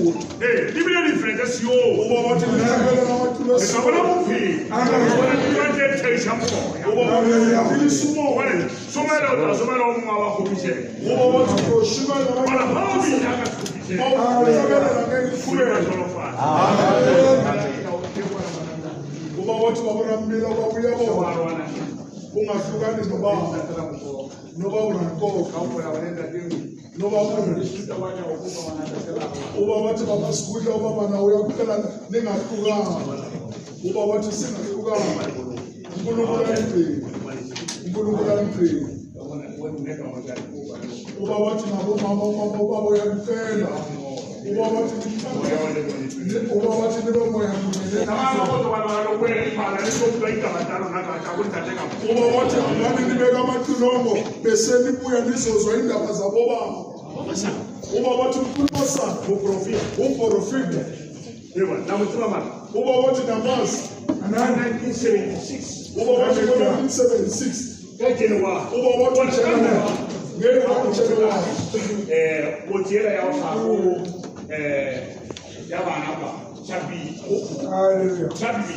Hey, give me the difference. You. Uba wathi ngihlabela namaculo Ngiyabona esiko. kuphi. Ngibona ngiyathesha moya. Uba wathi ngilisimo. Wale, somela umama khuphishe. Uba wathi ushimela Bala namaculo babi esiko. akakhuphishe. Awuhlabela ngengifulele. Amen. Uba wathi babona mbila babuya bona. Ungahlukani nobaba. Noba unankoka. Noba uba wathi babasikudla ubaba nawe uyakuphela ningahlukanga. Uba wathi singahlukanga. uNkulunkulu ayigcine. uNkulunkulu ayigcine. Uba wathi nabomama ubaba uyakuphela. Uba wathi nibe moya munye. Uba wathi ngani nibeka amacilongo bese nibuya nizozwa indaba zabobaba. Uba wathi uNkulunkosana uprofita. Uba wathi namazi 1976. uba wathi 1976 uba wathi January ngeke January Botiela ya usaku ya bana ba chabi hallelujah chabi